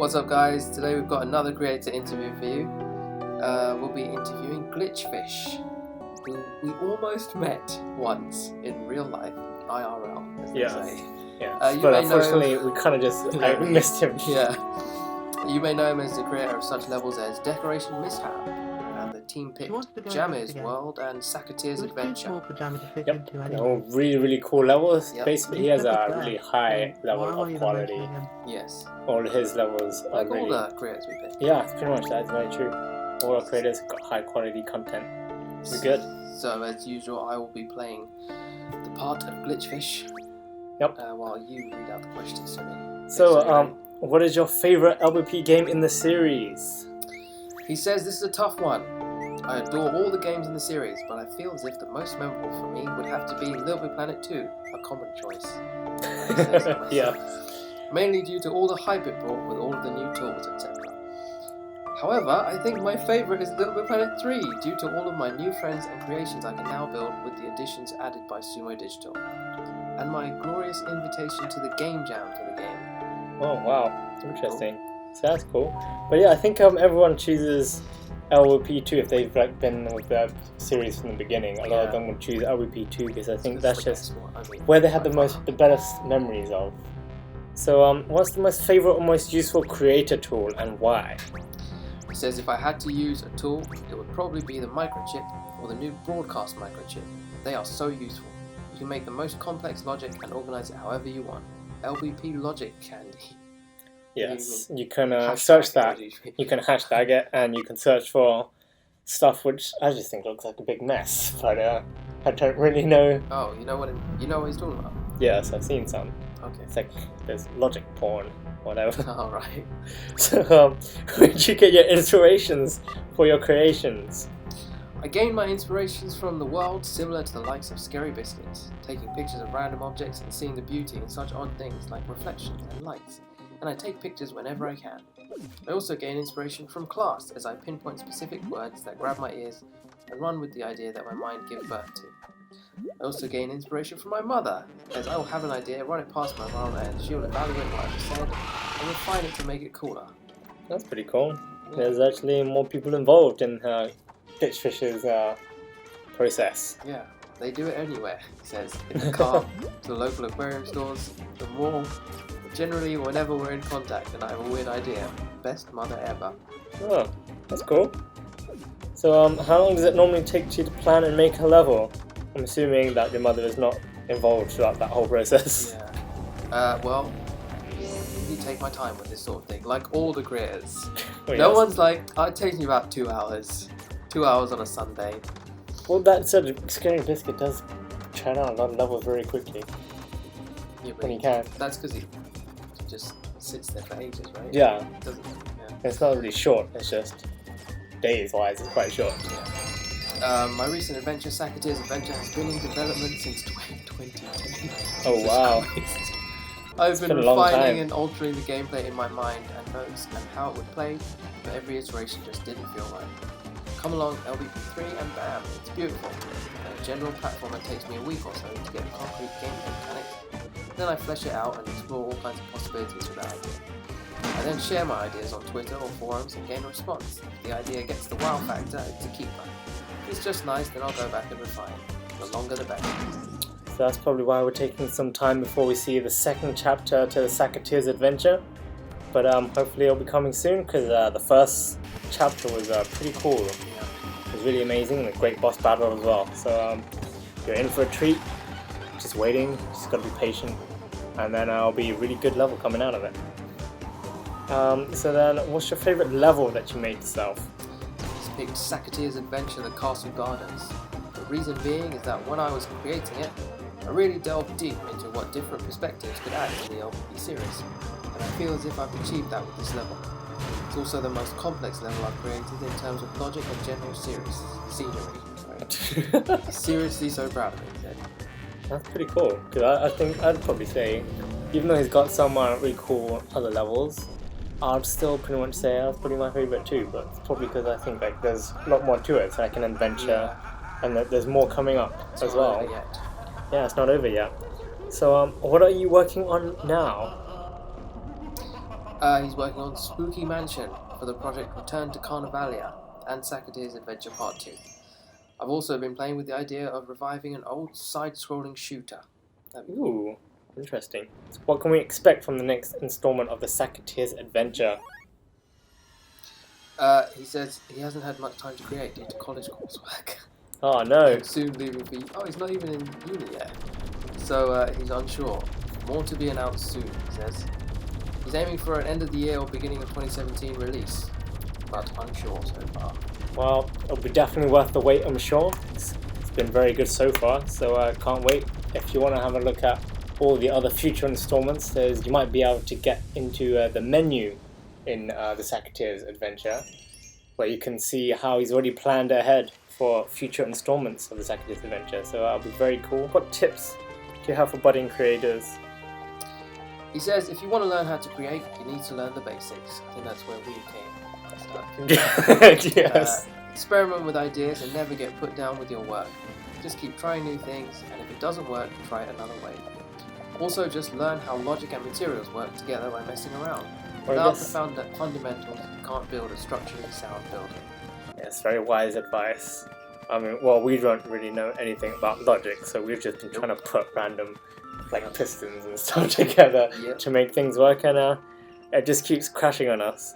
What's up, guys? Today we've got another creator interview for you. We'll be interviewing Glitchfish, who we almost met once in real life, IRL, as they say. Yeah, but unfortunately we kind of just missed him. Yeah. You may know him as the creator of such levels as Decoration Mishap, and the team picked Jammehs World and Sacketeers Adventure. Yep, all really cool levels. Yep. Basically, he has a really high level of quality. Yes. All his levels are like all the creators we picked. Yeah, pretty much that's very true. All our creators got high quality content. We're good. So as usual, I will be playing the part of Glitchfish. Yep. While you read out the questions to me. So, what is your favorite LBP game in the series? He says this is a tough one. I adore all the games in the series, but I feel as if the most memorable for me would have to be LBP 2, a common choice. Yeah. Mainly due to all the hype it brought with all of the new tools, etc. However, I think my favourite is LBP 3, due to all of my new friends and creations I can now build with the additions added by Sumo Digital, and my glorious invitation to the game jam for the game. Oh wow, interesting. So that's cool. But yeah, I think everyone chooses LBP2 if they've been with the series from the beginning. A lot of them will choose LBP2 because I think that's just where they had the best memories of. So what's the most favorite or most useful creator tool and why? He says if I had to use a tool, it would probably be the microchip or the new broadcast microchip. They are so useful. You can make the most complex logic and organize it however you want. LBP logic candy. Yes, you can search that. You can hashtag it, and you can search for stuff which I just think looks like a big mess. But I don't really know. Oh, you know what he's talking about? Yes, I've seen some. Okay. It's like there's logic porn, whatever. All right. So, where did you get your inspirations for your creations? I gained my inspirations from the world similar to the likes of Scary Biscuits, taking pictures of random objects and seeing the beauty in such odd things like reflections and lights, and I take pictures whenever I can. I also gain inspiration from class as I pinpoint specific words that grab my ears and run with the idea that my mind gives birth to. I also gain inspiration from my mother, as I will have an idea, run it past my mom, and she will evaluate what I've said and refine it to make it cooler. That's pretty cool. Yeah. There's actually more people involved in Glitchfish's process. Yeah, they do it anywhere, he says. In the car, to the local aquarium stores, the mall, generally whenever we're in contact and I have a weird idea. Best mother ever. Oh, that's cool. So how long does it normally take you to plan and make a level? I'm assuming that your mother is not involved throughout that whole process. Yeah. Well, you take my time with this sort of thing, like all the creators. Oh, no one's like, it takes me about 2 hours. 2 hours on a Sunday. Well, that said, Scary Biscuit does churn out a lot of levels very quickly. Yeah, when he can. That's because he just sits there for ages, right? Yeah. Yeah. It's not really short, it's just days-wise, it's quite short. Yeah. My recent adventure, Sacketeers Adventure, has been in development since 2010. Oh wow. I've been refining and altering the gameplay in my mind and notes and how it would play, but every iteration just didn't feel right. Come along LBP3 and bam, it's beautiful. A general platformer takes me a week or so to get concrete gameplay mechanics. Then I flesh it out and explore all kinds of possibilities with that idea. I then share my ideas on Twitter or forums and gain a response. If the idea gets the wow factor, it's a keeper. If it's just nice, then I'll go back and refine. The longer the better. So that's probably why we're taking some time before we see the second chapter to the Sacketeers adventure. But hopefully it'll be coming soon, because the first chapter was pretty cool. It was really amazing and a great boss battle as well. So you're in for a treat. Just waiting, just gotta be patient, and then it'll be a really good level coming out of it. So then, what's your favourite level that you made yourself? Just picked Sacketeers Adventure, the Castle Gardens. The reason being is that when I was creating it, I really delved deep into what different perspectives could add to the LBP series, and I feel as if I've achieved that with this level. It's also the most complex level I've created in terms of logic and general scenery. Seriously so proud of it, he said. That's pretty cool, because I think I'd probably say, even though he's got some really cool other levels, I'd still pretty much say that's probably my favourite too, but it's probably because I think like there's a lot more to it, so like an adventure, and that there's more coming up as well. Yeah, it's not over yet. So what are you working on now? He's working on Spooky Mansion for the project Return to Carnavalia and Sacketeers Adventure Part 2. I've also been playing with the idea of reviving an old side-scrolling shooter. Ooh, interesting. So what can we expect from the next installment of the Sacketeers adventure? He says he hasn't had much time to create due to college coursework. Oh no. And soon leaving for... Oh, he's not even in uni yet. So he's unsure. More to be announced soon, he says. He's aiming for an end of the year or beginning of 2017 release, but unsure so far. Well, it'll be definitely worth the wait, I'm sure. It's been very good so far, so I can't wait. If you want to have a look at all the other future installments, you might be able to get into the menu in the Sacketeers adventure, where you can see how he's already planned ahead for future installments of the Sacketeers adventure, so that'll be very cool. What tips do you have for budding creators? He says if you want to learn how to create, you need to learn the basics. I think that's where we came. Yes. Experiment with ideas and never get put down with your work. Just keep trying new things, and if it doesn't work, try it another way. Also, just learn how logic and materials work together by messing around. Without the fundamentals, you can't build a structurally sound building. Yes, very wise advice. I mean, well, we don't really know anything about logic, so we've just been trying to put random pistons and stuff together to make things work, and it just keeps crashing on us.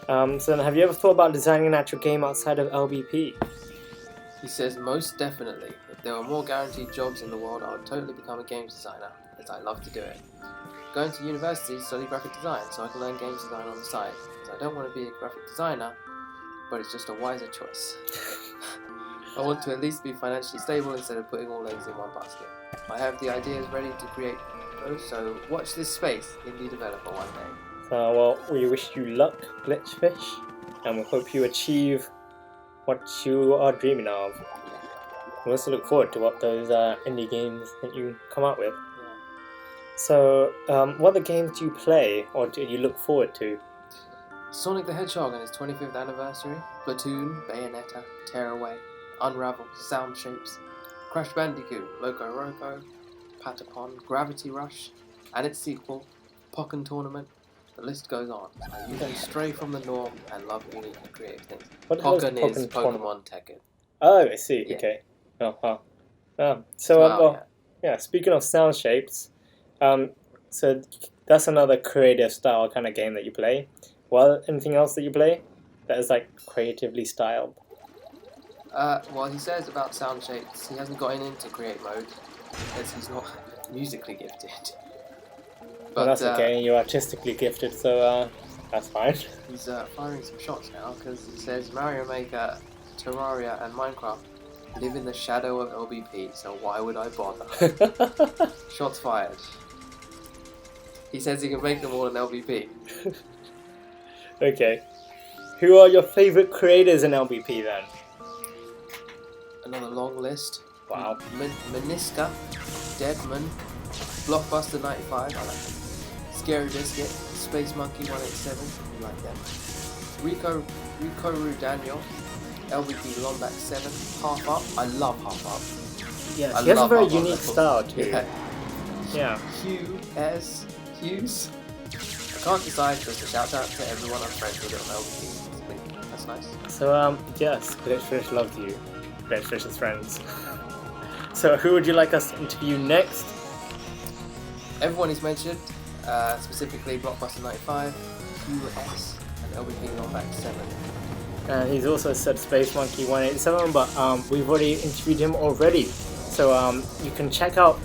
So have you ever thought about designing an actual game outside of LBP? He says most definitely. If there were more guaranteed jobs in the world, I would totally become a games designer, as I love to do it. Going to university to study graphic design so I can learn games design on the side, because I don't want to be a graphic designer, but it's just a wiser choice. I want to at least be financially stable instead of putting all eggs in one basket. I have the ideas ready to create those, so watch this space, indie developer one day. Well, we wish you luck, Glitchfish, and we hope you achieve what you are dreaming of. We also look forward to what those indie games that you come out with. Yeah. So, what other games do you play, or do you look forward to? Sonic the Hedgehog and his 25th anniversary, Platoon, Bayonetta, Tearaway, Unravel, Sound Shapes, Crash Bandicoot, Loco Roco, Patapon, Gravity Rush, and its sequel, Pokken Tournament. The list goes on. I usually stray from the norm and love unique and creative things. Pokken is Pokemon Tekken. Oh, I see. Yeah. Okay. So, speaking of sound shapes, so that's another creative style kind of game that you play. Well, anything else that you play that is like creatively styled? Well, he says about sound shapes, he hasn't gotten into create mode because he's not musically gifted. But that's okay, you're artistically gifted, so that's fine. He's firing some shots now because he says Mario Maker, Terraria, and Minecraft live in the shadow of LBP, so why would I bother? Shots fired. He says he can make them all in LBP. Okay. Who are your favourite creators in LBP then? Another long list. Wow. Meniska, Deadman, Blockbuster 95, I like them. Scary Biscuit, Space Monkey 187, we like them. Rikoru Daniel, LBPLombax7, Half Up, I love Half Up. Yes, he has a very unique style too. Yeah. Hughes. I can't decide, just a shout out to everyone I'm friends with on LBP. That's nice. So, yes, Glitchfish loves you. Glitchfish's friends. So, who would you like us to interview next? Everyone he's mentioned, specifically Blockbuster 95, Hugh-es and LBPLombax7. And he's also said Space Monkey 187, but we've already interviewed him already. So you can check out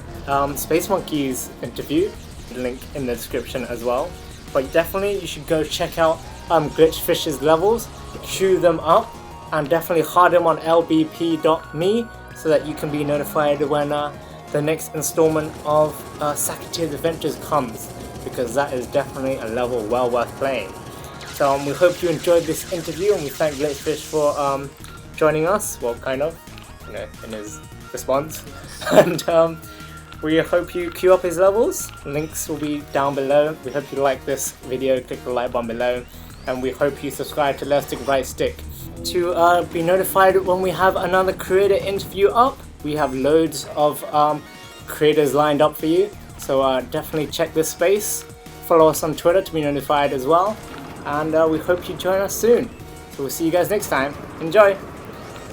Space Monkey's interview, link in the description as well. But definitely you should go check out Glitchfish's levels, queue them up, and definitely hard them on lbp.me so that you can be notified when the next installment of Sacketeers Adventures comes, because that is definitely a level well worth playing. So we hope you enjoyed this interview, and we thank Glitchfish for joining us, well, kind of, in his response. And we hope you queue up his levels. Links will be down below. We hope you like this video, click the like button below, and we hope you subscribe to leftstickrightstick to be notified when we have another creator interview up. We have loads of creators lined up for you, so definitely check this space follow us on Twitter to be notified as well. And we hope you join us soon. So we'll see you guys next time. Enjoy!